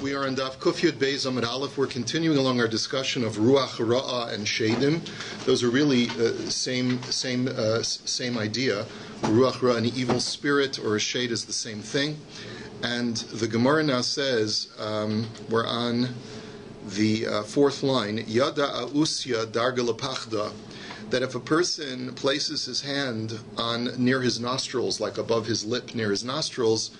We are in DAF Kufyud Beis Amud Aleph. We're continuing along our discussion of Ruach Ra'ah and Shadim. Those are really same idea. Ruach Ra'ah, an evil spirit, or a shade is the same thing. And the Gemara now says, we're on the fourth line, Yada Ausya Darga Lepachda, that if a person places his hand on near his nostrils, like above his lip near his nostrils,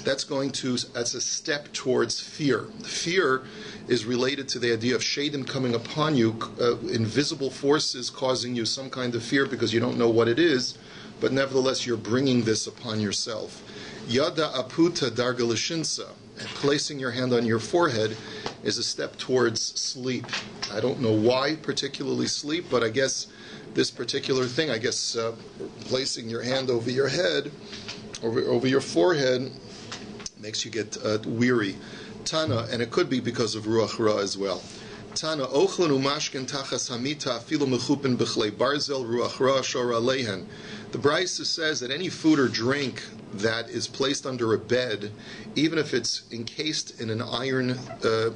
that's a step towards fear. Fear is related to the idea of shadim coming upon you, invisible forces causing you some kind of fear because you don't know what it is, but nevertheless you're bringing this upon yourself. Yada aputa darga l'shinsa, and placing your hand on your forehead is a step towards sleep. I don't know why particularly sleep, but I guess this particular thing, placing your hand over your head, over your forehead, makes you get weary. Tana, and it could be because of Ruach Ra as well. Tana, ochlan umashkin tachas hamita afilu mechupin b'chlei barzel Ruach Ra shora lehen. The Brisa says that any food or drink that is placed under a bed, even if it's encased in an iron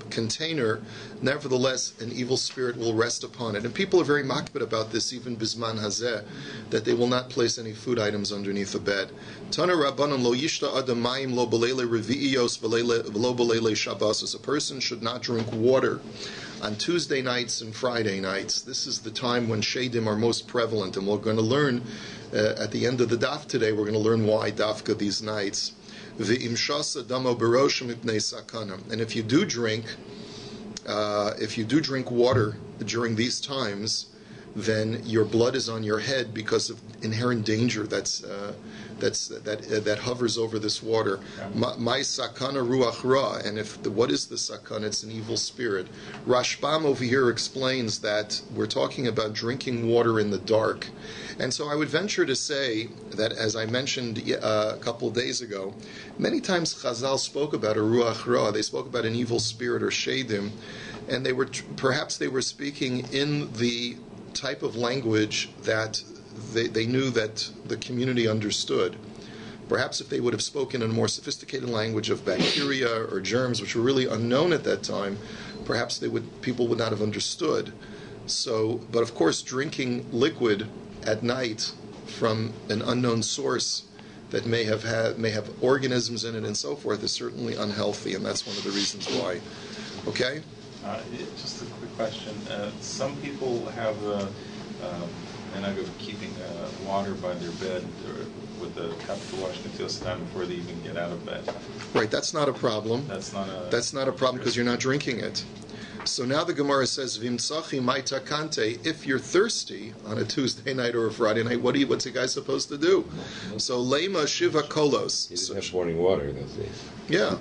container, nevertheless an evil spirit will rest upon it. And people are very makbid about this, even bisman hazeh, that they will not place any food items underneath a bed. Tana rabbanon lo yishta adam mayim lo belele revi'iyos v'lo belele shabbos. A person should not drink water on Tuesday nights and Friday nights. This is the time when shadim are most prevalent, and we're going to learn at the end of the DAF today, we're going to learn why dafka these nights. And if you do drink water during these times, then your blood is on your head because of inherent danger that hovers over this water. My sakana ruach ra, and what is the sakana? It's an evil spirit. Rashbam over here explains that we're talking about drinking water in the dark. And so I would venture to say that, as I mentioned a couple of days ago, many times Chazal spoke about a ruach ra. They spoke about an evil spirit or shadim, and perhaps they were speaking in the type of language that they knew that the community understood. Perhaps if they would have spoken in a more sophisticated language of bacteria or germs, which were really unknown at that time, perhaps people would not have understood. So, but of course, drinking liquid at night from an unknown source that may have organisms in it and so forth is certainly unhealthy, and that's one of the reasons why. Okay? Just a quick question. Some people have minhag of keeping water by their bed with the cup to wash the time before they even get out of bed. Right, that's not a problem. That's not a problem because you're not drinking it. So now the Gemara says, "Vimtsachi maita kante." If you're thirsty on a Tuesday night or a Friday night, what's a guy supposed to do? So lema shiva kolos. He didn't have morning water those days. Yeah.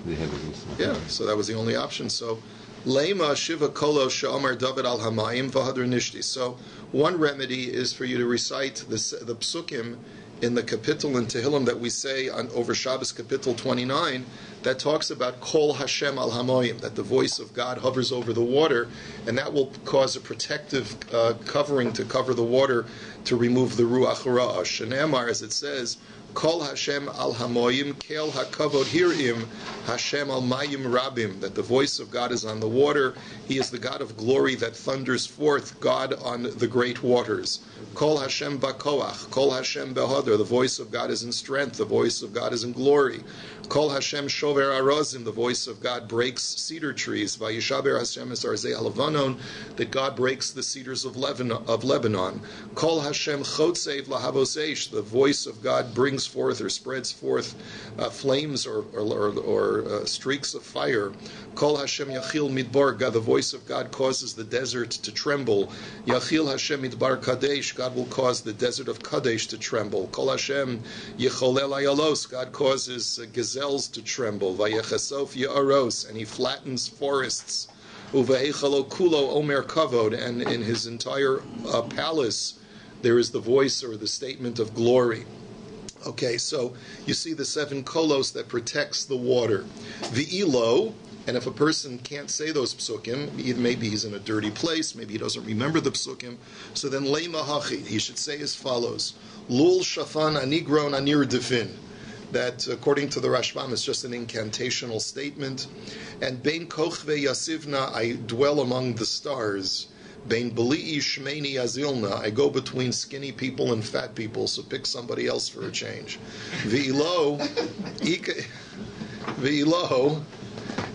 Yeah. So that was the only option. So lema shiva kolos she'amar David al hamayim v'hadr nishti. So one remedy is for you to recite the psukim in the kapitel in Tehillim that we say over Shabbos kapitel 29 that talks about Kol Hashem al Hamoyim, that the voice of God hovers over the water, and that will cause a protective covering to cover the water to remove the Ruach Ra'ah. Shenemar, as it says, Kol Hashem al Hamoyim, Kel HaKavod Hirim, Hashem al Mayim Rabim, that the voice of God is on the water. He is the God of glory that thunders forth, God on the great waters. Kol Hashem Bakoach, Kol Hashem Behadar, the voice of God is in strength, the voice of God is in glory. Kol Hashem Shover Arazim, the voice of God breaks cedar trees. Vayishaber Hashem es Arzei Alavanon, that God breaks the cedars of Lebanon. Kol Hashem Chotzev Lahavoseish, the voice of God brings forth or spreads forth flames or streaks of fire. Kol Hashem Yachil Midbar, God, the voice of God causes the desert to tremble. Yachil Hashem Midbar Kadesh, God will cause the desert of Kadesh to tremble. Kol Hashem Yecholel Ayalos, God causes gazelles to tremble. Vayechasof Ya'aros, and He flattens forests. Uve'echalo Kulo Omer Kavod, and in His entire palace there is the voice or the statement of glory. Okay, so you see the 7 kolos that protects the water. V'ilo, and if a person can't say those psukim, maybe he's in a dirty place, maybe he doesn't remember the psukim, so then lema hachi, he should say as follows: Lul shafan anigron anir defin. that according to the Rashbam is just an incantational statement. And Bein Kochve Yasivna, I dwell among the stars. Bein Beli'i Shmeini Azilna, I go between skinny people and fat people, so pick somebody else for a change. V'ilo,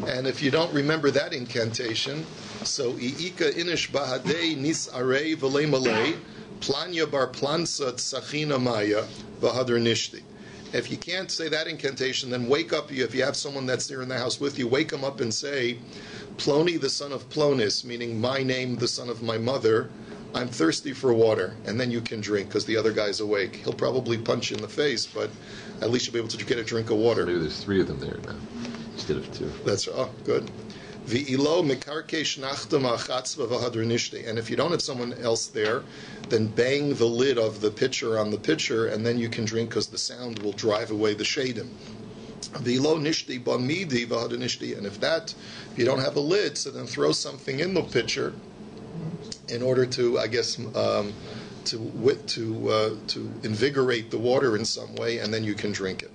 and if you don't remember that incantation, so I'ika Inish Bahadei Nis Arei V'le Malei, Planya Bar Plansa Tzachina Maya V'hadar Nishti. If you can't say that incantation, then wake up. If you have someone that's there in the house with you, wake them up and say, Ploni, the son of Plonis, meaning my name, the son of my mother, I'm thirsty for water. And then you can drink, because the other guy's awake. He'll probably punch you in the face, but at least you'll be able to get a drink of water. Maybe there's 3 of them there now, instead of 2. That's good. And if you don't have someone else there, then bang the lid of the pitcher on the pitcher, and then you can drink, because the sound will drive away the shadim. And if you don't have a lid, so then throw something in the pitcher in order to, I guess, to invigorate the water in some way, and then you can drink it.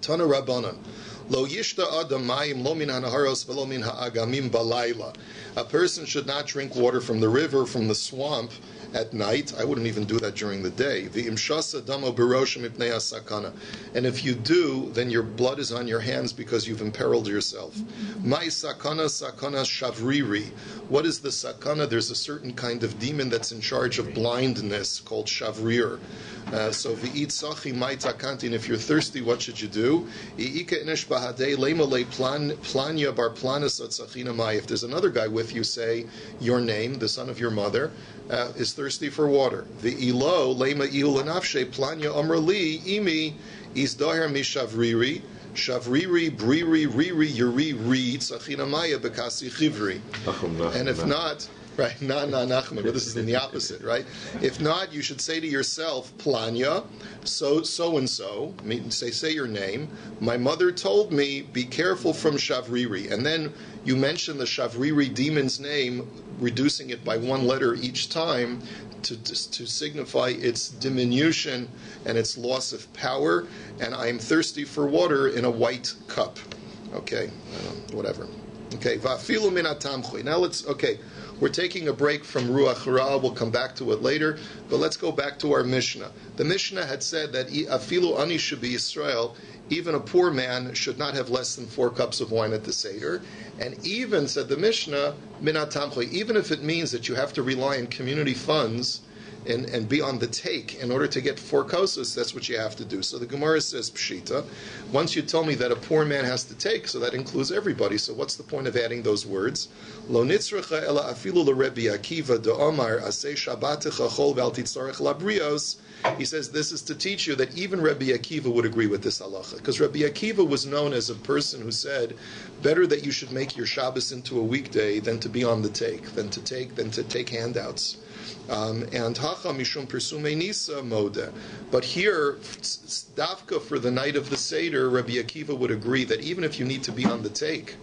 Tana Rabbanan. Lo yishta adam mayim lo min hanaharos velo min haagamim balayla. A person should not drink water from the river, from the swamp, at night. I wouldn't even do that during the day. V'imshasa damo b'roshim mipnei sakana. And if you do, then your blood is on your hands because you've imperiled yourself. Mai sakana shavriri. What is the sakana? There's a certain kind of demon that's in charge of blindness called shavrir. So v'it sachi mai takanti. And if you're thirsty, what should you do? I'ika inesh bahadei lemalei planya bar planas atzachina mai. If there's another guy with you, say your name, the son of your mother, is thirsty for water. V'ilo lema iul anafshe planya amrali imi is daher mishavriri. Shavriri, briri, riri, yuri, ri, tzachina maya, bekasi chivri. And if not, right, nachman, but this is in the opposite, right? If not, you should say to yourself, planya, so and so, say your name. My mother told me, be careful from shavriri. And then you mention the shavriri demon's name, reducing it by 1 letter each time to signify its diminution and its loss of power. And I am thirsty for water in a white cup. Okay, whatever. Okay, vafilu min hatamchui. Now we're taking a break from Ruach Ra. We'll come back to it later, but let's go back to our Mishnah. The Mishnah had said that afilu ani should be Israel. Even a poor man should not have less than 4 cups of wine at the Seder. And even, said the Mishnah, minat tamchui, even if it means that you have to rely on community funds and be on the take in order to get 4 kosas, that's what you have to do. So the Gemara says, Pshita, once you tell me that a poor man has to take, so that includes everybody, so what's the point of adding those words? Lo nitzrecha ela afilu l'Rebbi Akiva de'omar aseh shabbatecha chol v'al titzarech labrios. He says this is to teach you that even Rabbi Akiva would agree with this halacha, because Rabbi Akiva was known as a person who said, better that you should make your Shabbos into a weekday than to be on the take, than to take handouts. And hacha mishum persume nisa mode. But here, dafka for the night of the Seder, Rabbi Akiva would agree that even if you need to be on the take,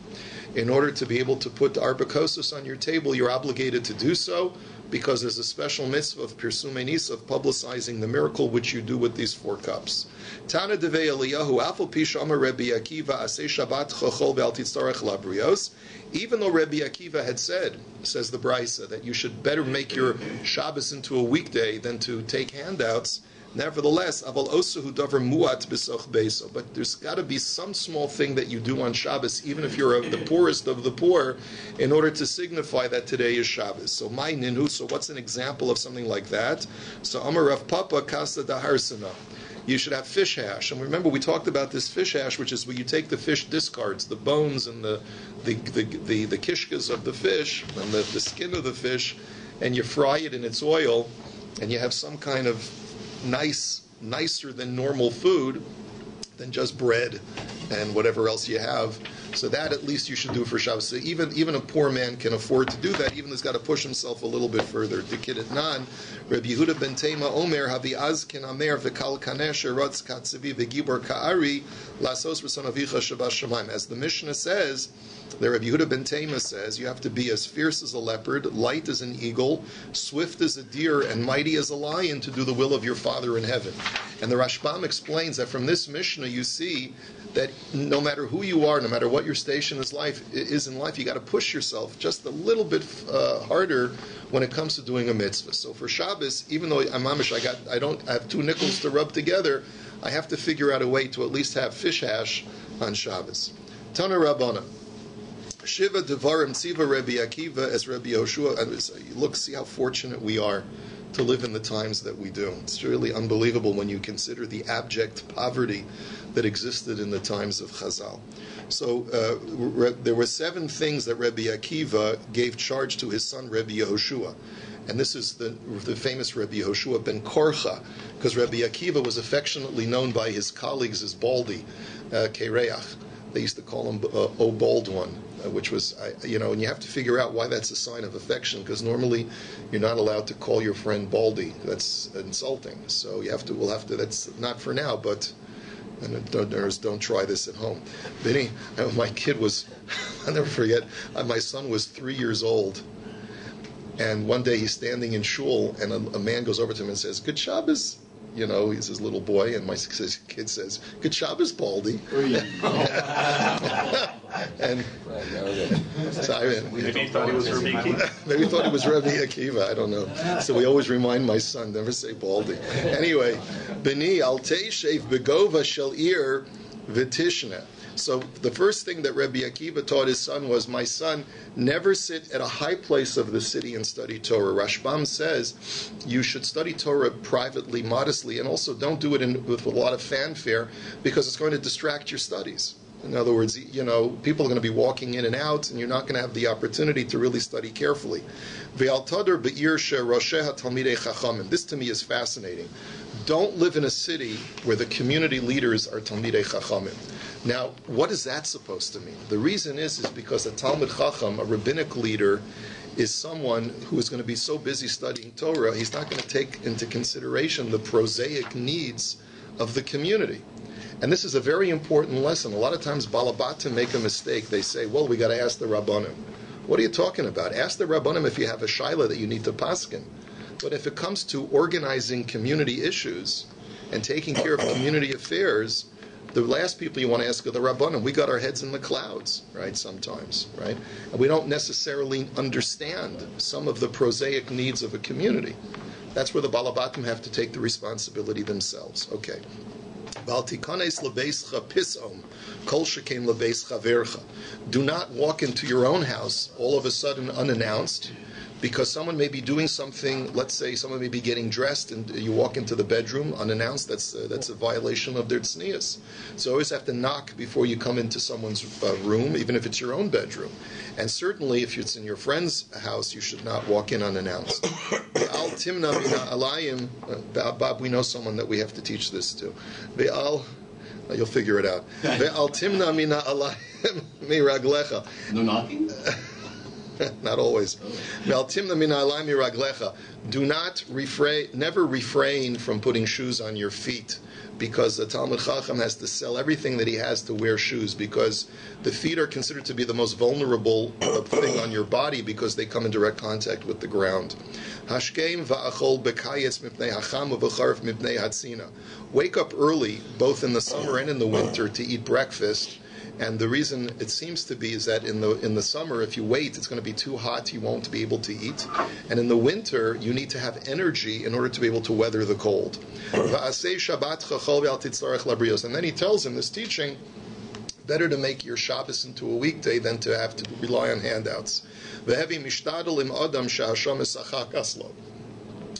in order to be able to put arba kosas on your table, you're obligated to do so, because there's a special mitzvah of Pirsume Nisa, of publicizing the miracle which you do with these 4 cups. Tana devei Eliyahu afal pisha amar Rabbi Akiva aseh Shabbat chachol ve'al titzarech labrios. Even though Rabbi Akiva had said, says the Brisa, that you should better make your Shabbos into a weekday than to take handouts, nevertheless, aval osahu davar muat b'soch beso. But there's got to be some small thing that you do on Shabbos, even if you're the poorest of the poor, in order to signify that today is Shabbos. So my ninhu. So what's an example of something like that? So Amar Rav Papa Kasa Daharsana. You should have fish hash. And remember, we talked about this fish hash, which is where you take the fish discards, the bones and the kishkas of the fish and the skin of the fish, and you fry it in its oil, and you have some kind of nicer than normal food than just bread and whatever else you have. So that at least you should do for Shabbos. So even a poor man can afford to do that. Even he's got to push himself a little bit further. Dikidit nan, Rabbi Yehuda ben Tema Omer Havi Azkin Amer v'Kal Kanesh Erotz Katzivi v'Gibor Ka'ari Lasos V'Son Avicha Shabbos Shemaim. As the Mishnah says, The Rabbi Yehuda ben Tema says you have to be as fierce as a leopard, light as an eagle, swift as a deer, and mighty as a lion to do the will of your Father in heaven. And the Rashbam explains that from this Mishnah you see that no matter who you are, no matter what your station is in life, you got to push yourself just a little bit harder when it comes to doing a mitzvah. So for Shabbos, even though I have 2 nickels to rub together, I have to figure out a way to at least have fish hash on Shabbos. Tana Rabbana. Shiva Devarim Tziva Rabbi Akiva as Rabbi Yoshua. Look, see how fortunate we are to live in the times that we do. It's really unbelievable when you consider the abject poverty that existed in the times of Chazal. So there were 7 things that Rabbi Akiva gave charge to his son Rabbi Yehoshua. And this is the famous Rabbi Yehoshua ben Korcha, because Rabbi Akiva was affectionately known by his colleagues as Baldi, Kereach. They used to call him O Bald One, which was, and you have to figure out why that's a sign of affection, because normally you're not allowed to call your friend Baldy. That's insulting. So we'll have to, that's not for now, but don't try this at home. Benny, my kid was, I'll never forget, my son was 3 years old, and one day he's standing in shul, and a man goes over to him and says, "Good Shabbos." He's his little boy, and my kid says, "Good Shabbos, Baldy." And so maybe he thought he was Rivke. Maybe he thought he was Rabbi Akiva. I don't know. So we always remind my son, never say Baldy. Anyway, Beni al teishev begova shel ir v'tishna. So the first thing that Rabbi Akiva taught his son was, my son, never sit at a high place of the city and study Torah. Rashbam says you should study Torah privately, modestly, and also don't do it with a lot of fanfare, because it's going to distract your studies. In other words, people are going to be walking in and out, and you're not going to have the opportunity to really study carefully. This to me is fascinating. Don't live in a city where the community leaders are Talmidei Chachamim. Now, what is that supposed to mean? The reason is because a Talmid Chacham, a rabbinic leader, is someone who is going to be so busy studying Torah, he's not going to take into consideration the prosaic needs of the community. And this is a very important lesson. A lot of times Balabatim make a mistake. They say, well, we got to ask the Rabbanim. What are you talking about? Ask the Rabbanim if you have a shaila that you need to paskin. But if it comes to organizing community issues and taking care of community affairs, the last people you want to ask are the Rabbanim. We got our heads in the clouds, right, sometimes, right? And we don't necessarily understand some of the prosaic needs of a community. That's where the Balabatim have to take the responsibility themselves. Okay. Do not walk into your own house all of a sudden unannounced, because someone may be doing something. Let's say someone may be getting dressed and you walk into the bedroom unannounced. That's a violation of their tznius. So you always have to knock before you come into someone's room, even if it's your own bedroom. And certainly if it's in your friend's house, you should not walk in unannounced. Bob, we know someone that we have to teach this to. You'll figure it out. No knocking? Not always. Do not never refrain from putting shoes on your feet, because the Talmid Chacham has to sell everything that he has to wear shoes, because the feet are considered to be the most vulnerable thing on your body, because they come in direct contact with the ground. Wake up early, both in the summer and in the winter, to eat breakfast. And the reason it seems to be is that in the summer, if you wait, it's going to be too hot, you won't be able to eat. And in the winter, you need to have energy in order to be able to weather the cold. And then he tells him this teaching, better to make your Shabbos into a weekday than to have to rely on handouts.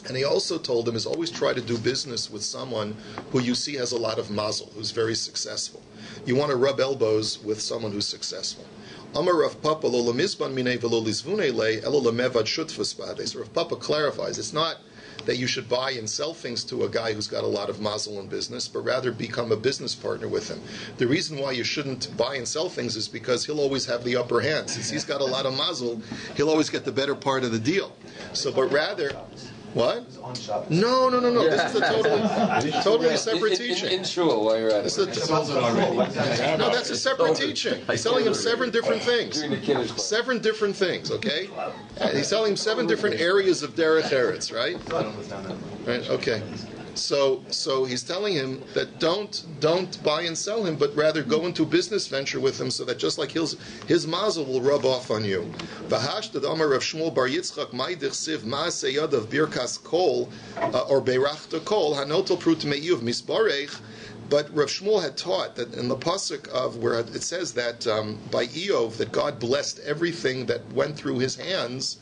And he also told him is always try to do business with someone who you see has a lot of mazel, who's very successful. You want to rub elbows with someone who's successful. Amar Rav Papa lo lemizban minei velo lizvunei le elo lemevad shutfus b'adei. So Rav Papa clarifies, it's not that you should buy and sell things to a guy who's got a lot of mazel in business, but rather become a business partner with him. The reason why you shouldn't buy and sell things is because he'll always have the upper hand. Since he's got a lot of mazel, he'll always get the better part of the deal. So, but rather, What? It's on Shabbos. No. Yeah. This is a totally separate teaching. In shul, while you're at This it. is a Sells it already. No, that's a separate teaching. He's telling him 7 different things. During the Kiddush class. 7 different things, okay? He's telling him 7 different areas of Derech Eretz, right? I don't understand that. Right, okay. So he's telling him that don't buy and sell him, but rather go into a business venture with him, so that just like his mazel will rub off on you. V'hashtad Amar Rav Shmuel Bar Yitzchak Ma'idich Siv Ma'aseh Yadav Birkas Kol or Beirachta Kol Hanotel Prut Me'iyuv Misbarech. But Rav Shmuel had taught that in the pasuk of where it says that by Eov that God blessed everything that went through his hands.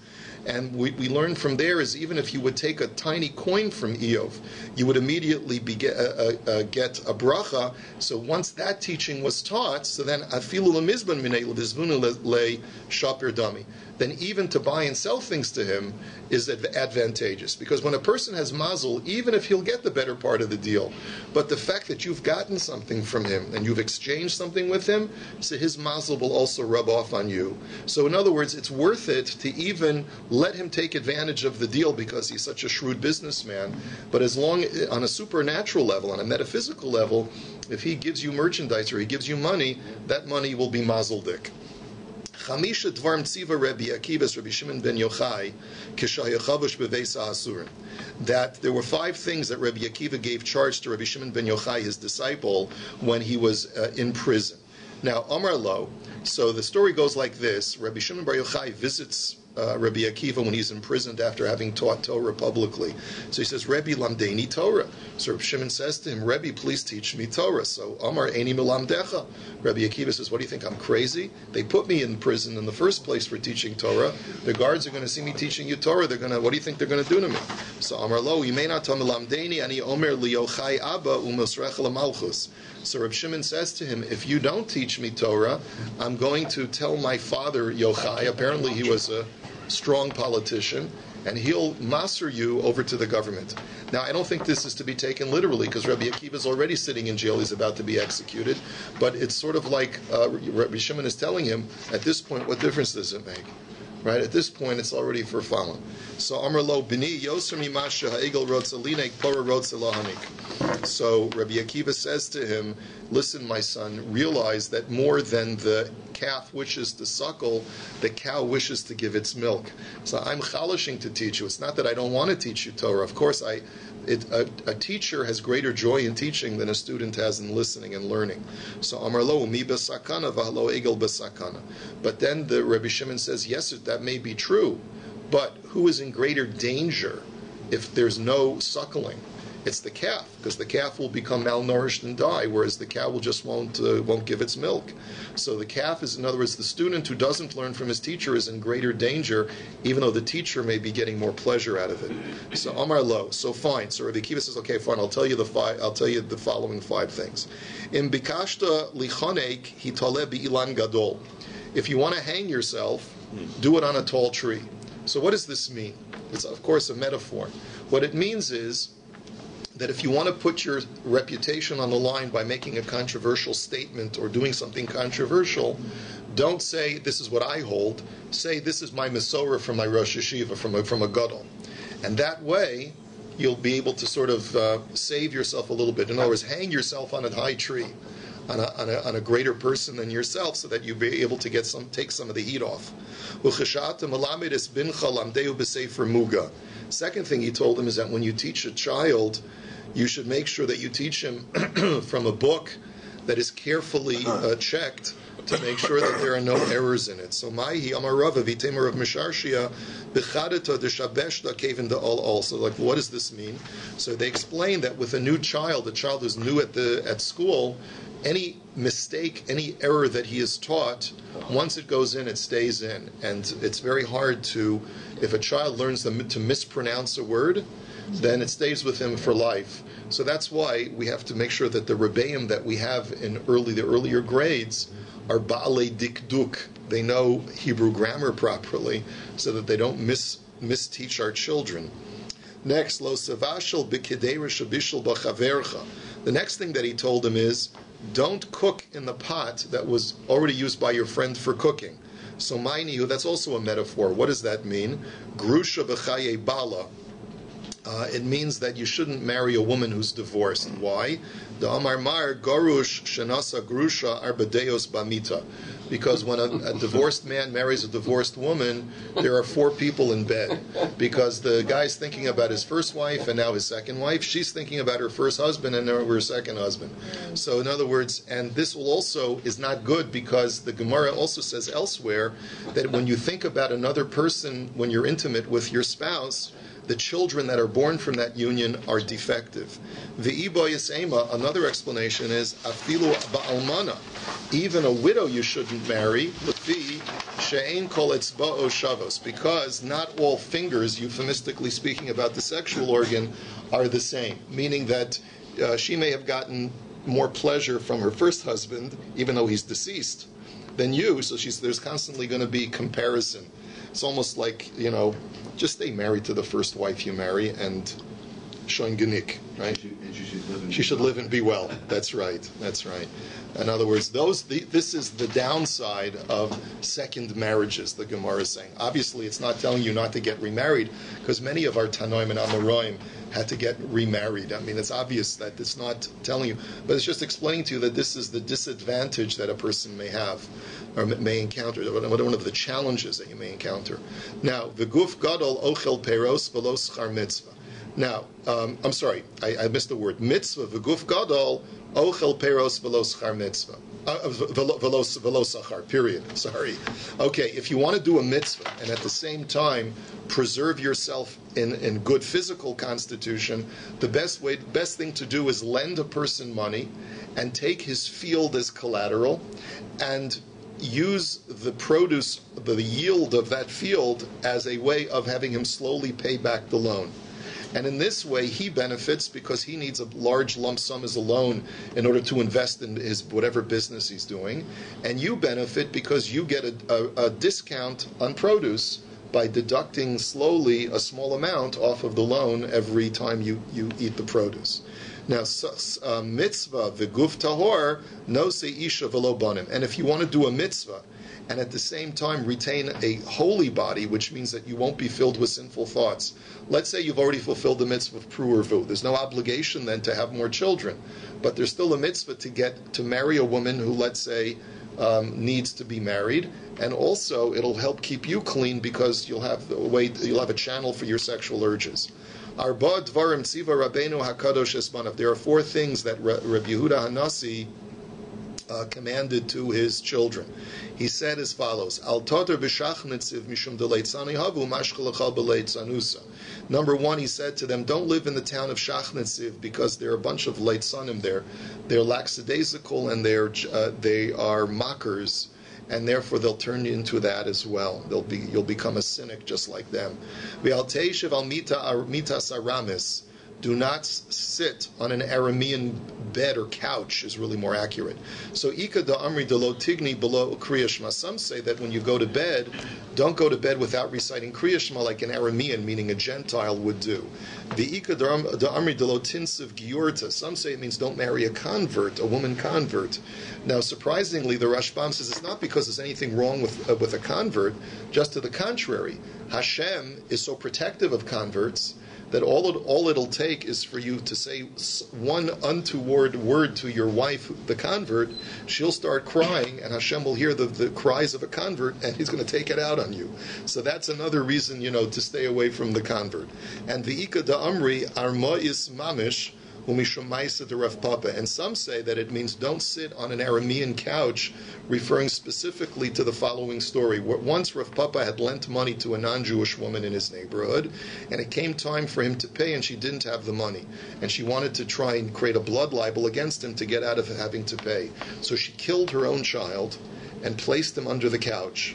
And we learn from there is even if you would take a tiny coin from Eov, you would immediately get a bracha. So once that teaching was taught, so then afilu lemizban minei levizvunu le shapir dami. Then even to buy and sell things to him is advantageous. Because when a person has mazel, even if he'll get the better part of the deal, but the fact that you've gotten something from him and you've exchanged something with him, so his mazel will also rub off on you. So in other words, it's worth it to even let him take advantage of the deal because he's such a shrewd businessman. But as long, on a supernatural level, on a metaphysical level, if he gives you merchandise or he gives you money, that money will be mazeldik. Chamisha dvarm tziva Rabbi Akiva Rabbi Shimon ben Yochai kishayachavush beveisa asurin. That there were 5 things that Rabbi Akiva gave charge to Rabbi Shimon ben Yochai, his disciple, when he was in prison. Now, Amar Lo. So the story goes like this: Rabbi Shimon bar Yochai visits Rabbi Akiva when he's imprisoned after having taught Torah publicly. So he says, Rebbe lamdeini Torah. So Rabbi Shimon says to him, Rebbe, please teach me Torah. So Amar eini milamdecha. Rabbi Akiva says, what do you think, I'm crazy? They put me in prison in the first place for teaching Torah. The guards are going to see me teaching you Torah. What do you think they're going to do to me? So Amar lo, you may not tell me lamdeini, ani omer liyochai abba umosrech lamalchus. So Rabbi Shimon says to him, if you don't teach me Torah, I'm going to tell my father Yochai. Apparently he was a strong politician, and he'll master you over to the government. Now, I don't think this is to be taken literally, because Rabbi Akiva is already sitting in jail, he's about to be executed, but it's sort of like Rabbi Shimon is telling him, at this point, what difference does it make? Right? At this point, it's already for fallen. So, Amar lo bini yoser mimasha ha'egel rotzalinek pora rotzalahanik. So, Rabbi Akiva says to him, listen, my son, realize that more than the calf wishes to suckle, the cow wishes to give its milk. So, I'm chalishing to teach you. It's not that I don't want to teach you Torah. Of course, a teacher has greater joy in teaching than a student has in listening and learning. So Amar lo mi besakana v'halo egel besakana. But then the Rabbi Shimon says, yes, that may be true, but who is in greater danger if there's no suckling? It's the calf, because the calf will become malnourished and die, whereas the cow will just won't give its milk. So the calf is, in other words, the student who doesn't learn from his teacher is in greater danger, even though the teacher may be getting more pleasure out of it. So Amar lo, so fine. So Rabbi Akiva says, okay, fine. I'll tell you the following 5 things. In bikashta lichonek hitale bi'ilan gadol. If you want to hang yourself, do it on a tall tree. So what does this mean? It's of course a metaphor. What it means is that if you want to put your reputation on the line by making a controversial statement or doing something controversial, don't say, this is what I hold. Say, this is my Mesorah from my Rosh Yeshiva, from a Gadol. And that way, you'll be able to sort of save yourself a little bit. In other words, hang yourself on a high tree, on a greater person than yourself, so that you'll be able to take some of the heat off. Second thing he told him is that when you teach a child, you should make sure that you teach him from a book that is carefully checked to make sure that there are no errors in it. So Maihi Amarava Vitemer of Misharshia Bichadata Deshabeshta Kevin the all. So like, what does this mean? So they explain that with a new child, a child who's new at school, any mistake, any error that he is taught, once it goes in, it stays in. And it's very hard to, if a child learns to mispronounce a word, then it stays with him for life. So that's why we have to make sure that the rebbeim that we have in the earlier grades are ba'alei dikduk. They know Hebrew grammar properly, so that they don't misteach our children. Next, lo savashel b'kedera shabishel b'chavercha. The next thing that he told him is, don't cook in the pot that was already used by your friend for cooking. So mainihu, that's also a metaphor. What does that mean? Grusha b'chaye bala. it means that you shouldn't marry a woman who's divorced. Why? The Amar Mar Garush Shenasa Grusha Arbadeos Bamita. Because when a divorced man marries a divorced woman, there are 4 people in bed. Because the guy's thinking about his first wife and now his second wife. She's thinking about her first husband and now her second husband. So in other words, and this will also is not good because the Gemara also says elsewhere that when you think about another person, when you're intimate with your spouse, the children that are born from that union are defective. Another explanation is afilu ba'almana. Even a widow you shouldn't marry, because not all fingers, euphemistically speaking about the sexual organ, are the same. Meaning that she may have gotten more pleasure from her first husband, even though he's deceased, than you. So there's constantly going to be comparison. It's almost like, just stay married to the first wife you marry and shoin genik, right? She should live and be well. That's right. In other words, this is the downside of second marriages, the Gemara is saying. Obviously, it's not telling you not to get remarried, because many of our Tanoim and Amoraim had to get remarried. I mean, it's obvious that it's not telling you, but it's just explaining to you that this is the disadvantage that a person may have, or may encounter, one of the challenges that you may encounter. Now, the guf gadol ochel peros v'lo schar mitzvah. Now, I'm sorry, I missed the word. Mitzvah, v'guf gadol, ochel peros v'lo schar mitzvah. V'lo sachar, period. Sorry. Okay, if you want to do a mitzvah and at the same time preserve yourself in good physical constitution, the best thing to do is lend a person money and take his field as collateral and use the produce, the yield of that field as a way of having him slowly pay back the loan. And in this way, he benefits because he needs a large lump sum as a loan in order to invest in his whatever business he's doing. And you benefit because you get a discount on produce by deducting slowly a small amount off of the loan every time you eat the produce. Now, mitzvah, v'guf tahor, no se isha v'lo banim. And if you want to do a mitzvah, and at the same time retain a holy body, which means that you won't be filled with sinful thoughts. Let's say you've already fulfilled the mitzvah of pru or vu. There's no obligation then to have more children, but there's still a mitzvah to marry a woman who, let's say, needs to be married, and also it'll help keep you clean because you'll have a channel for your sexual urges. There are 4 things that Rabbi Yehuda Hanasi commanded to his children. He said as follows: Al tater b'shachnitziv mishum deleitzani havu mashchalachal b'leitzanusa. Number 1, he said to them, don't live in the town of Shachnitziv because there are a bunch of leitzanim there. They're lackadaisical and they are mockers, and therefore they'll turn you into that as well. You'll become a cynic just like them. V'al teishev al mitas aramis. Do not sit on an Aramean bed or couch is really more accurate. So, Ika da Amri de lo tigni below Kriya Shema. Some say that when you go to bed, don't go to bed without reciting Kriya Shema like an Aramean, meaning a Gentile, would do. The Ika da Amri de lo tinsiv giurta. Some say it means don't marry a convert, a woman convert. Now, surprisingly, the Rashbam says it's not because there's anything wrong with a convert, just to the contrary. Hashem is so protective of converts that all it'll take is for you to say one untoward word to your wife, the convert. She'll start crying, and Hashem will hear the cries of a convert, and He's going to take it out on you. So that's another reason, to stay away from the convert. And the Ika da Amri Arma is Mamish. And some say that it means don't sit on an Aramean couch, referring specifically to the following story. Once Rav Papa had lent money to a non-Jewish woman in his neighborhood, and it came time for him to pay, and she didn't have the money. And she wanted to try and create a blood libel against him to get out of having to pay. So she killed her own child and placed him under the couch.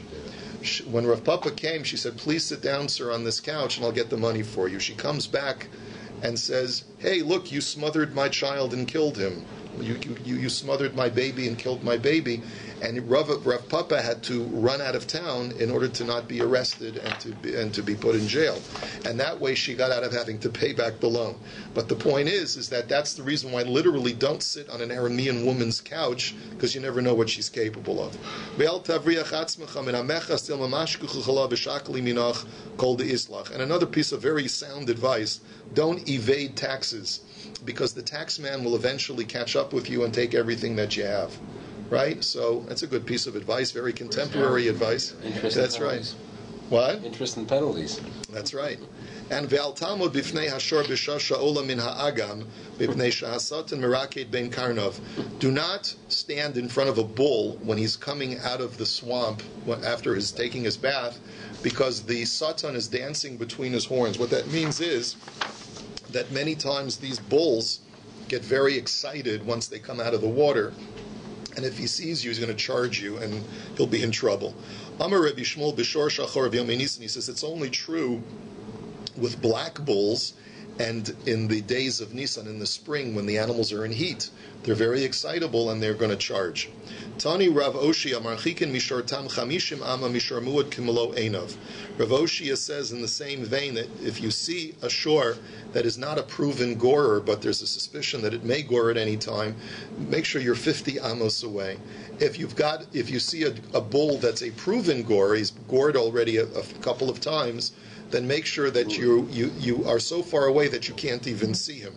When Rav Papa came, she said, please sit down, sir, on this couch, and I'll get the money for you. She comes back and says, hey, look, you smothered my child and killed him. You smothered my baby and killed my baby. and Rav Papa had to run out of town in order to not be arrested and to be put in jail, and that way she got out of having to pay back the loan. But the point is that that's the reason why literally don't sit on an Aramean woman's couch, because you never know what she's capable of. And another piece of very sound advice: don't evade taxes, because the tax man will eventually catch up with you and take everything that you have. Right? So that's a good piece of advice, very contemporary advice. That's right. What? Interest and penalties. That's right. And ve'al talmud b'fnei hashor b'shasha ola min ha'agam b'pnei shahasatan meraked ben karnov. Do not stand in front of a bull when he's coming out of the swamp after his taking his bath, because the satan is dancing between his horns. What that means is that many times these bulls get very excited once they come out of the water, and if he sees you, he's going to charge you, and he'll be in trouble. Amar Rabbi Shmuel b'shor shachor v'yomei Nisan. He says it's only true with black bulls, and in the days of Nisan, in the spring, when the animals are in heat, they're very excitable and they're going to charge. Tani Rav Oshia marchikin mishor tam chamishim ama mishor muad kimelo einav. Rav Oshia says in the same vein that if you see a shore that is not a proven gorer, but there's a suspicion that it may gore at any time, make sure you're 50 amos away. If you see a bull that's a proven gorer, he's gored already a couple of times, then make sure that you are so far away that you can't even see him.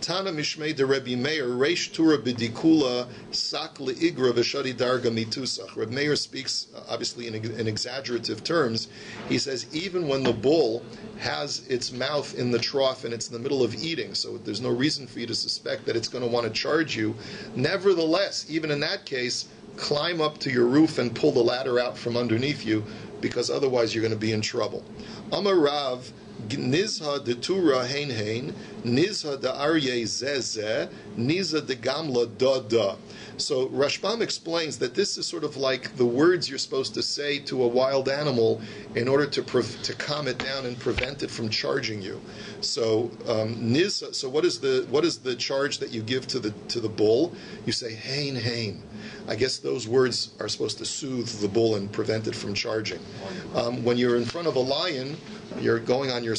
Tana Mishmei de Rebbe Meir Reish Tura B'Dikula Sak Le'igra V'Shadi Darga Mitusach. Rebbe Meir speaks obviously in exaggerative terms. He says even when the bull has its mouth in the trough and it's in the middle of eating, so there's no reason for you to suspect that it's going to want to charge you, nevertheless, even in that case, climb up to your roof and pull the ladder out from underneath you, because otherwise you're going to be in trouble. Amar Rav Nizha de Tura hein hein, Nizha de Aryai zeh, Nizha de Gamla da da. So Rashbam explains that this is sort of like the words you're supposed to say to a wild animal in order to calm it down and prevent it from charging you. So Nizha. So what is the charge that you give to the bull? You say hein hein. I guess those words are supposed to soothe the bull and prevent it from charging. When you're in front of a lion, you're going on your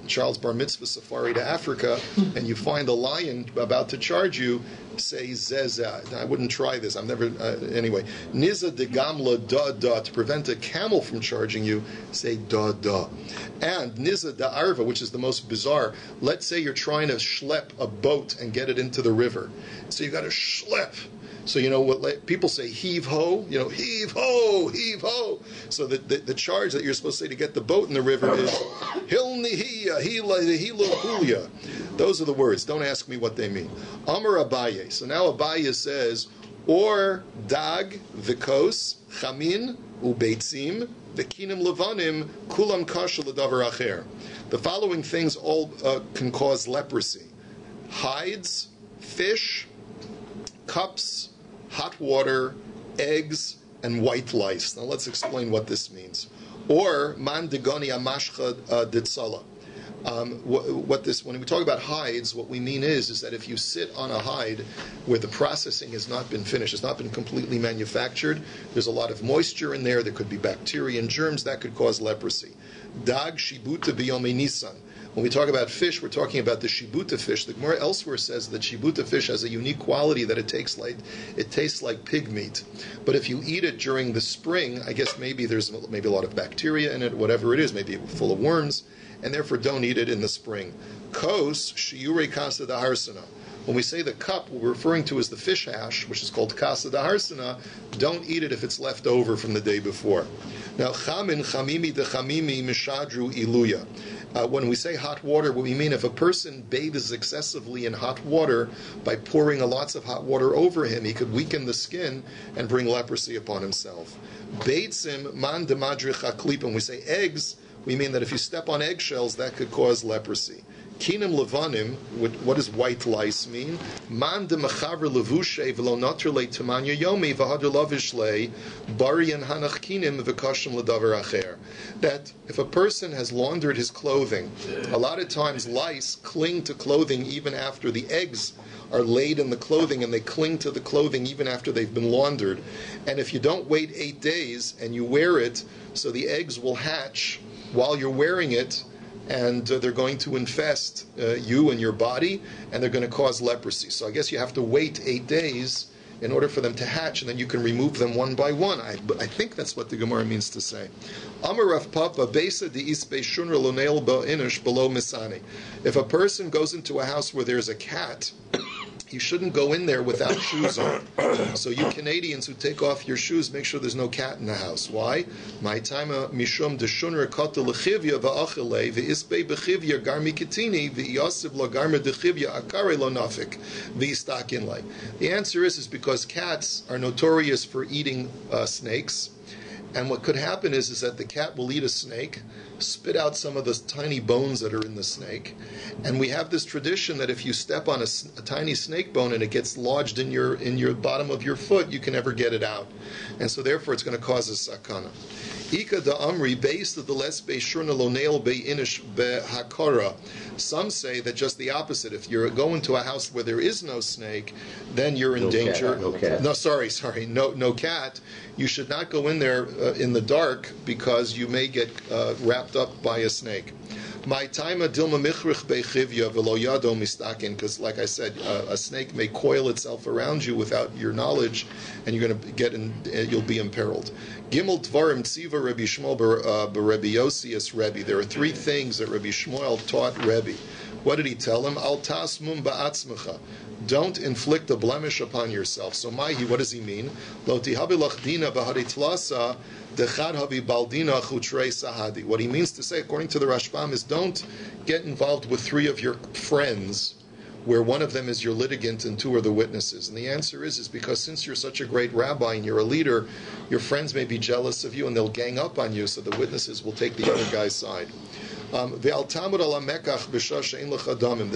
child's bar mitzvah safari to Africa, and you find a lion about to charge you, say zezah. I wouldn't try this. I've never. Anyway, niza de gamla da da, to prevent a camel from charging you, say da da. And niza de arva, which is the most bizarre. Let's say you're trying to schlep a boat and get it into the river, so you got to schlep. So you know what people say, heave ho, heave ho, heave ho. So the charge that you're supposed to say to get the boat in the river is hil nihiya, hilo hulia. Those are the words. Don't ask me what they mean. Amar Abaye. So now Abaye says, or dag vikos chamin ubeitzim v'kinim levanim kulam kasha l'davar acher. The following things all can cause leprosy: hides, fish, cups, hot water, eggs, and white lice. Now let's explain what this means. Or man degoni amashcha ditzala. When we talk about hides, what we mean is that if you sit on a hide where the processing has not been finished, it's not been completely manufactured, there's a lot of moisture in there could be bacteria and germs that could cause leprosy. Dag shibuta biyome nisan. When we talk about fish, we're talking about the shibuta fish. The Gemara elsewhere says that shibuta fish has a unique quality that it tastes like pig meat. But if you eat it during the spring, I guess maybe there's a lot of bacteria in it, whatever it is, maybe full of worms, and therefore don't eat it in the spring. Kos shiure kasa da harsana. When we say the cup, what we're referring to is the fish hash, which is called kasa da harsana. Don't eat it if it's left over from the day before. Now, chamin chamimi de chamimi mishadru iluya. When we say hot water, what we mean if a person bathes excessively in hot water by pouring lots of hot water over him, he could weaken the skin and bring leprosy upon himself. Beitzim man demadrich aklip. When we say eggs, we mean that if you step on eggshells, that could cause leprosy. Kinam levanim, what does white lice mean? Man de mechaver levushe v'lo noter le tamanya yomi v'hader lavish le barian hanach kinim v'kashim ledavar acher. That if a person has laundered his clothing, a lot of times lice cling to clothing even after the eggs are laid in the clothing, and they cling to the clothing even after they've been laundered. And if you don't wait 8 days and you wear it, so the eggs will hatch while you're wearing it, and they're going to infest you and your body, and they're going to cause leprosy. So I guess you have to wait 8 days in order for them to hatch, and then you can remove them one by one. I think that's what the Gemara means to say. Amar Rav Papa, Besa de Ispe Shunra Loneil Bo Inish below Misani. If a person goes into a house where there's a cat, you shouldn't go in there without shoes on. So you Canadians who take off your shoes, make sure there's no cat in the house. Why? My time mishum de shunra kata lechivya va'achale ve'ispe bechivya garmi kitini ve'yasiv lo garma dechivya akare lo nafik ve'istak inlay. The answer is because cats are notorious for eating snakes. And what could happen is that the cat will eat a snake, spit out some of the tiny bones that are in the snake, and we have this tradition that if you step on a tiny snake bone and it gets lodged in your bottom of your foot, you can never get it out, and so therefore it's going to cause a sakana. Ika da amri based of the les beishurna loneil beinish behakara. Some say that just the opposite. If you're going to a house where there is no snake, then you're in danger. No cat. No cat. You should not go in there in the dark because you may get wrapped up by a snake. My time dilma michrich bechivya v'lo yado mistakin, because like I said, a snake may coil itself around you without your knowledge, and you're going to you'll be imperiled. Gimel Dvarim Tziva Rabbi Shmuel Rabbi Yosias Rebbe. There are 3 things that Rabbi Shmuel taught Rebbe. What did he tell him? Al tasmum ba'atzmecha. Don't inflict a blemish upon yourself. So Mahi, what does he mean? Lo tihabi lachdina b'haritlasa dechad havi baldina chutrei sahadi. What he means to say, according to the Rashbam, is don't get involved with 3 of your friends where one of them is your litigant and 2 are the witnesses. And the answer is because since you're such a great rabbi and you're a leader, your friends may be jealous of you and they'll gang up on you, so the witnesses will take the other guy's side. The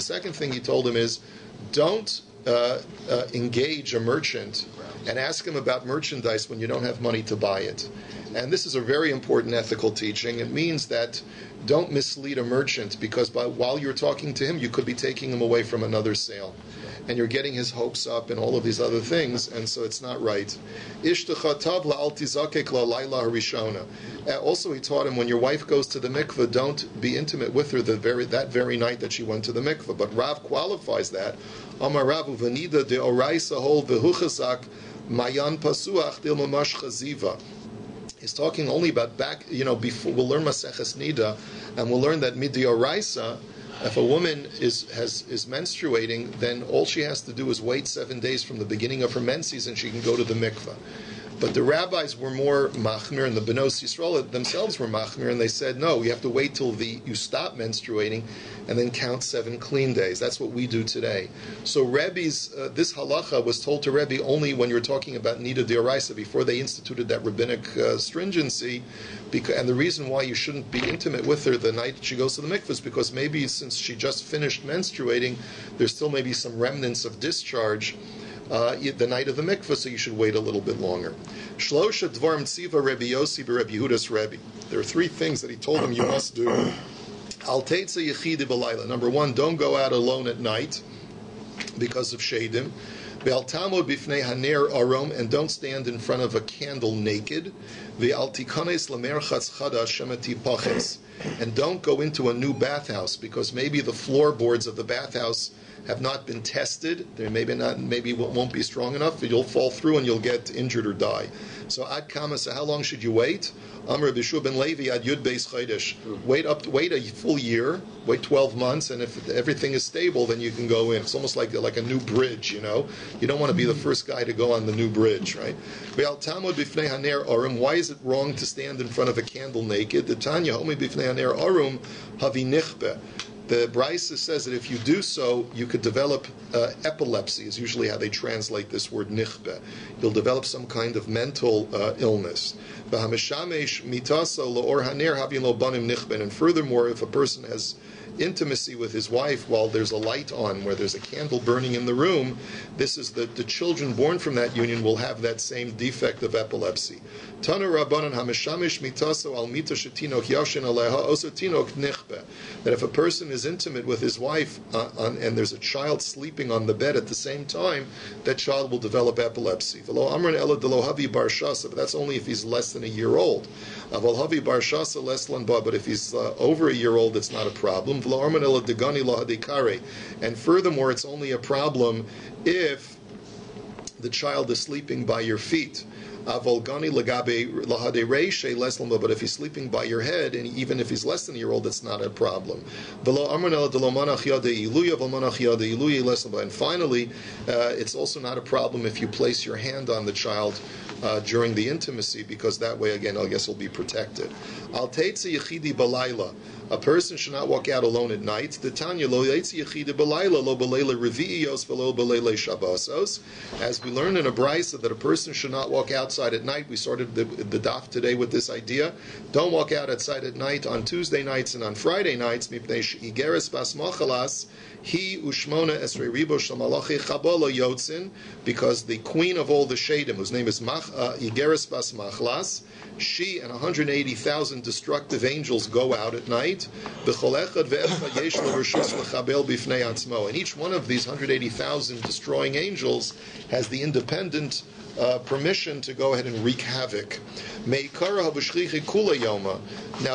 second thing he told him is, don't engage a merchant and ask him about merchandise when you don't have money to buy it. And this is a very important ethical teaching. It means that don't mislead a merchant, because while you're talking to him, you could be taking him away from another sale. And you're getting his hopes up and all of these other things, and so it's not right. Also, he taught him, when your wife goes to the mikveh, don't be intimate with her that very night that she went to the mikveh. But Rav qualifies that. Amar Rav Vanida de Oraisa hol vehuchazak mayan pasuach dil mamash chaziva. He's talking only about before we'll learn Maseches Nida, and we'll learn that midi oraisa, if a woman is menstruating, then all she has to do is wait 7 days from the beginning of her menses, and she can go to the mikveh. But the rabbis were more machmir, and the Benos Yisrael themselves were machmir, and they said, no, you have to wait till you stop menstruating, and then count 7 clean days. That's what we do today. So Rebbe's, this halacha was told to Rebbe only when you're talking about Nida D'Oraisa, before they instituted that rabbinic stringency, and the reason why you shouldn't be intimate with her the night she goes to the mikvah is because maybe since she just finished menstruating, there's still maybe some remnants of discharge the night of the mikveh, so you should wait a little bit longer. Shlosha dvarim tziva Rebbe Yossi b'Rebbe Yehudas Rebbe. There are 3 things that he told him you must do. Al teitza yechidi b'layla. Number 1, don't go out alone at night because of shadim. Ve'al tamod b'fnei haner arom, and don't stand in front of a candle naked. Ve'al tikanes lamerchatz chadash shemati paches, and don't go into a new bathhouse because maybe the floorboards of the bathhouse have not been tested. They maybe it won't be strong enough. You'll fall through and you'll get injured or die. So ad kama, so how long should you wait? Amr B'Shu ben Levi ad Yud Beis Chodesh. Wait a full year. Wait 12 months, and if everything is stable, then you can go in. It's almost like a new bridge, You don't want to be the first guy to go on the new bridge, right? Ve'al tamod b'fnei haner arum. Why is it wrong to stand in front of a candle naked? The Tanya homi b'fnei haner arum havi nichbe. The Brisa says that if you do so, you could develop epilepsy, is usually how they translate this word nichbe. You'll develop some kind of mental illness. And furthermore, if a person intimacy with his wife while there's a light on, where there's a candle burning in the room, this is the children born from that union will have that same defect of epilepsy. Tanu Rabbanan hameshamish mitaso al mita shetinok yashin aleha oso tinok nichbe. That if a person is intimate with his wife and there's a child sleeping on the bed at the same time, that child will develop epilepsy. V'lo amran ela delo havi bar shasa, but that's only if he's less than a year old. Aval havi bar shasa less lan ba, but if he's over a year old, it's not a problem. V'lo amran ela degani la hadikare. And furthermore, it's only a problem if the child is sleeping by your feet. But if he's sleeping by your head, and even if he's less than a year old, it's not a problem. And finally, it's also not a problem if you place your hand on the child during the intimacy, because that way, again, I guess he'll be protected. A person should not walk out alone at night. The Tanya lo yetzi yechida b'layla lo b'layla revi'iyos v'lo b'layla shabasos. As we learned in a brisa that a person should not walk outside at night. We started the DAF today with this idea. Don't walk out outside at night on Tuesday nights and on Friday nights. Mipnei she'igeres bas machalas he ushmona esrei ribo shamalachi chabala yotzin, because the queen of all the shadim, whose name is Igeres bas machlas, she and 180,000 destructive angels go out at night. And each one of these 180,000 destroying angels has the independent permission to go ahead and wreak havoc. Now,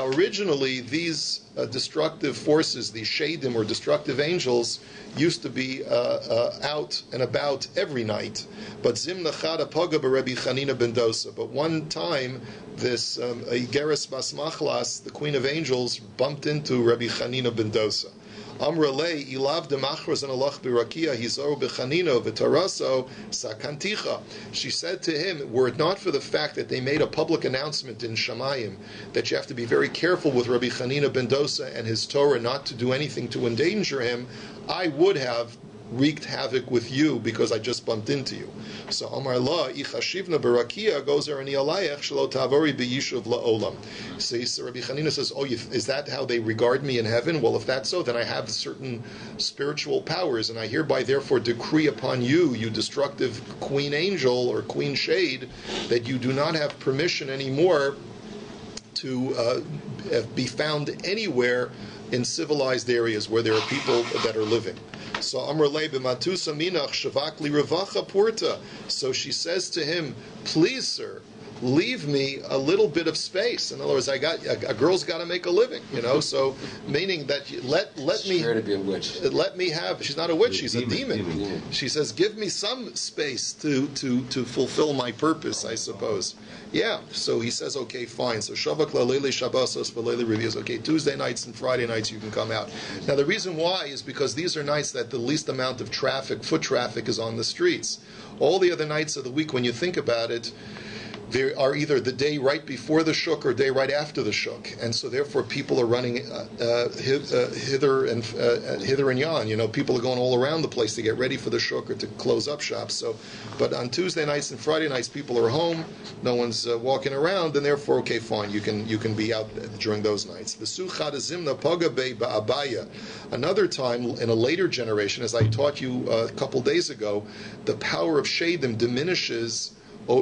originally, these destructive forces, these shadim or destructive angels, used to be out and about every night. But But one time, this Igeres Bas Machlas, the queen of angels, bumped into Rabbi Chanina ben Dosa. Amrale ilav demachros and alach birakia hizoru bechanino v'taraso sakanticha. She said to him, were it not for the fact that they made a public announcement in Shamayim that you have to be very careful with Rabbi Chanina ben Dosa and his Torah, not to do anything to endanger him, I would have wreaked havoc with you because I just bumped into you. So Amar La Ichashivna Barakia goes there in Alayach Shelo Tavari B'Yishuv LaOlam. So Rabbi Chanina says, "Oh, is that how they regard me in heaven? Well, if that's so, then I have certain spiritual powers, and I hereby therefore decree upon you, you destructive queen angel or queen shade, that you do not have permission anymore to be found anywhere in civilized areas where there are people that are living." So Amrlei b'matusa minach shavakli revacha porta. So she says to him, "Please, sir, leave me a little bit of space." In other words, a girl's got to make a living, So meaning that let me to be a witch. Let me have. She's not a witch. She's a demon. She says, "Give me some space to fulfill my purpose, I suppose." Yeah. So he says, "Okay, fine." So Shavak la'leili shabasos v'leili revius. Okay, Tuesday nights and Friday nights you can come out. Now the reason why is because these are nights that the least amount of foot traffic is on the streets. All the other nights of the week, when you think about it, there are either the day right before the shuk or day right after the shuk, and so therefore people are running hither and yon. People are going all around the place to get ready for the shuk or to close up shop. So, but on Tuesday nights and Friday nights, people are home. No one's walking around, and therefore, okay, fine, you can be out during those nights. Another time in a later generation, as I taught you a couple days ago, the power of shadim diminishes.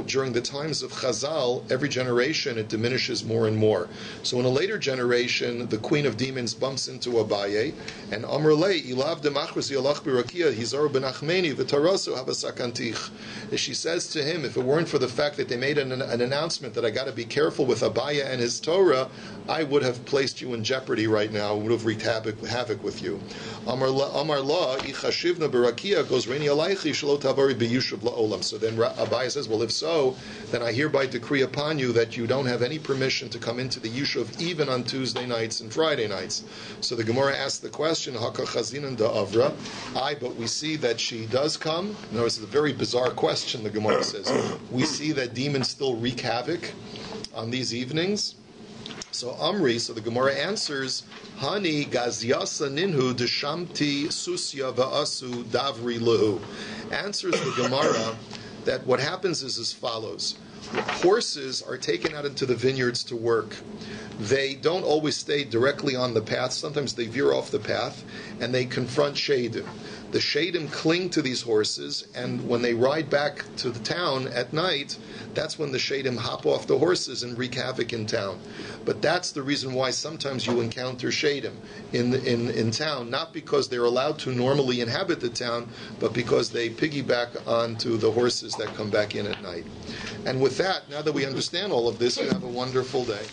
During the times of Chazal, every generation it diminishes more and more. So in a later generation, the queen of demons bumps into Aryai, and Amrlei ilav demachros yalach birakia hizaru benachmeni v'tarasu habasakantich. She says to him, if it weren't for the fact that they made an announcement that I got to be careful with Aryai and his Torah, I would have placed you in jeopardy right now. I would have wreaked havoc with you. Amar la ichashivna birakia goes reini alaychi shelo tavari b'yushuv la'olam. So then Aryai says, well, if so, then I hereby decree upon you that you don't have any permission to come into the Yishuv even on Tuesday nights and Friday nights. So the Gemara asks the question, Haka chazinan da'avra. But we see that she does come. No, it's a very bizarre question, the Gemara says. We see that demons still wreak havoc on these evenings. So the Gemara answers, Hani gazyasa ninhu deshamti susya va'asu davri lehu. Answers the Gemara that what happens is as follows. horses are taken out into the vineyards to work. They don't always stay directly on the path. Sometimes they veer off the path and they confront shadim. The shadim cling to these horses, and when they ride back to the town at night, that's when the shadim hop off the horses and wreak havoc in town. But that's the reason why sometimes you encounter shadim in town, not because they're allowed to normally inhabit the town, but because they piggyback onto the horses that come back in at night. And with that, now that we understand all of this, you have a wonderful day.